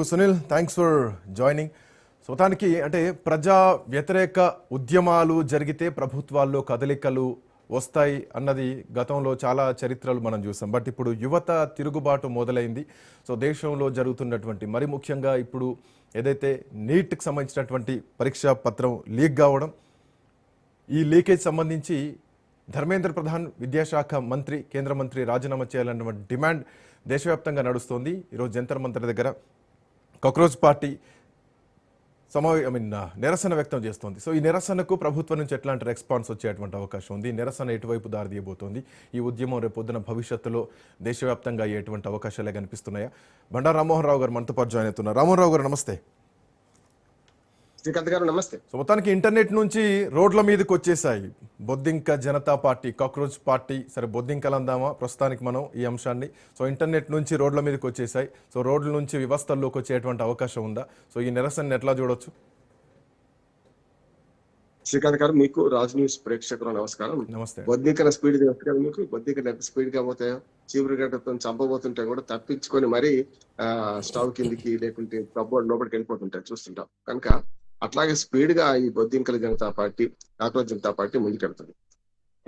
Sunil, thanks for joining. మొత్తానికి అంటే ప్రజా వ్యతిరేక ఉద్యమాలు జరిగితే ప్రభుత్వాల్లో కదలికలు వస్తాయి అన్నది గతంలో చాలా చరిత్రలు మనం చూసాం. బట్ ఇప్పుడు యువత తిరుగుబాటు మొదలైంది. దేశంలో జరుగుతున్నటువంటి మరి ముఖ్యంగా ఇప్పుడు ఏదైతే నీట్కి సంబంధించినటువంటి పరీక్షా పత్రం లీక్ కావడం, ఈ లీకేజ్ సంబంధించి ధర్మేంద్ర ప్రధాన్ విద్యాశాఖ మంత్రి, కేంద్ర మంత్రి రాజీనామా చేయాలన్న డిమాండ్ దేశవ్యాప్తంగా నడుస్తోంది. ఈరోజు జంతర్ మంతర్ దగ్గర కాక్రోచ్ పార్టీ నిరసన వ్యక్తం చేస్తోంది. ఈ నిరసనకు ప్రభుత్వం నుంచి ఎట్లాంటి రెస్పాన్స్ వచ్చేటువంటి అవకాశం ఉంది? నిరసన ఎటువైపు దారితీయబోతోంది? ఈ ఉద్యమం రేపొద్దున భవిష్యత్తులో దేశవ్యాప్తంగా అయ్యేటువంటి అవకాశాలే కనిపిస్తున్నాయా? బండారు రామ్మోహన్ రావు గారు మనతో పాటు జాయిన్ అవుతున్నారు. రామ్మోహన్ రావు గారు నమస్తే. శ్రీకాంత్ గారు నమస్తే. మొత్తానికి ఇంటర్నెట్ నుంచి రోడ్ల మీదకి వచ్చేసాయి బొద్దింక జనతా పార్టీ, కాక్రోచ్ పార్టీ. సరే, బొద్దింకలు అందామా ప్రస్తుతానికి మనం ఈ అంశాన్ని. ఇంటర్నెట్ నుంచి రోడ్ల మీదకి వచ్చేసాయి. రోడ్ల నుంచి వ్యవస్థల్లోకి వచ్చేటువంటి అవకాశం ఉందా? ఈ నిరసన ఎట్లా చూడొచ్చు? శ్రీకాంత్ గారు, మీకు రాజ్ న్యూస్ ప్రేక్షకులు నమస్కారం. నమస్తే. బొద్దింకల స్పీడ్ కదా మీకు, బొద్దింకలు ఎంత స్పీడ్ గా పోతాయో, చీపురు గడ్డతో చంపబోతుంటే కూడా తప్పించుకొని మరీ స్టవ్ కిందికి లేకుంటే కబ్బోర్డ్ లోపలికి వెళ్ళిపోతుంటాయి చూస్తుంటాం. కనుక అట్లాగే స్పీడ్ గా ఈ బొద్దింకల Janata party, cockroach Janata party ముందుకెళ్తుంది.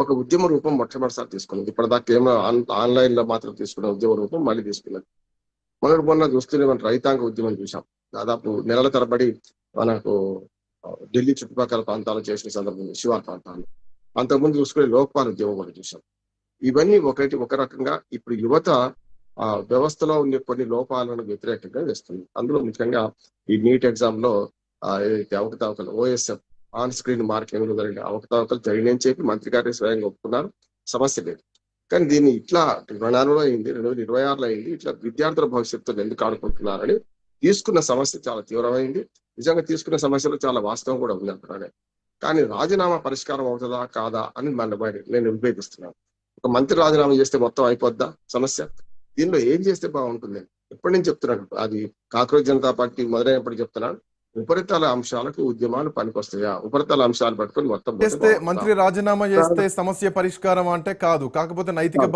ఒక ఉద్యమ రూపం మొట్టమొదటిసారి తీసుకున్నది. ఇప్పటిదాకా ఏమో ఆన్లైన్ లో మాత్రం తీసుకున్న ఉద్యమ రూపం మళ్ళీ తీసుకున్నది. మొన్న చూస్తూనే మనం రైతాంగ ఉద్యమం చూసాం. దాదాపు నెలల తరబడి మనకు ఢిల్లీ చుట్టుపక్కల ప్రాంతాలు చేసిన సందర్భం, శివార్ ప్రాంతాలు. అంతకుముందు చూసుకునే లోక్పాల్ ఉద్యమం కూడా చూసాం. ఇవన్నీ ఒక రకంగా ఇప్పుడు యువత ఆ వ్యవస్థలో ఉండే కొన్ని లోపాలను వ్యతిరేకంగా చేస్తుంది. అందులో ముఖ్యంగా ఈ నీట్ ఎగ్జామ్ లో ఏదైతే అవకతవకలు, OSM ఆన్ స్క్రీన్ మార్కింగ్ లో జరిగిన అవకతవకలు జరిగినని చెప్పి మంత్రి గారు స్వయంగా ఒప్పుకున్నారు. సమస్య లేదు. కానీ దీన్ని ఇట్లా 2024లో అయింది, 2026లో అయింది. ఇట్లా విద్యార్థుల భవిష్యత్తులో ఎందుకు ఆడుకుంటున్నారని తీసుకున్న సమస్య చాలా తీవ్రమైంది. నిజంగా తీసుకున్న సమస్యలో చాలా వాస్తవం కూడా ఉంది అంటున్నానే. కానీ రాజీనామా పరిష్కారం అవుతుందా కాదా అని నేను విభేదిస్తున్నాను. ఒక మంత్రి రాజీనామా చేస్తే మొత్తం అయిపోద్దా సమస్య? దీనిలో ఏం చేస్తే బాగుంటుంది? ఎప్పటి నుంచి చెప్తున్నాను, అది కాక్రోచ్ జనతా పార్టీ మొదలైనప్పుడు చెప్తున్నాను, ఉపరితల అంశాలకు ఉద్యమాలు పనికొస్తాయా? ఉపరితల అంశాలు పట్టుకొని మొత్తం మంత్రి రాజీనామా చేస్తే సమస్య పరిష్కారం అంటే కాదు. కాకపోతే నైతిక బాధ్యత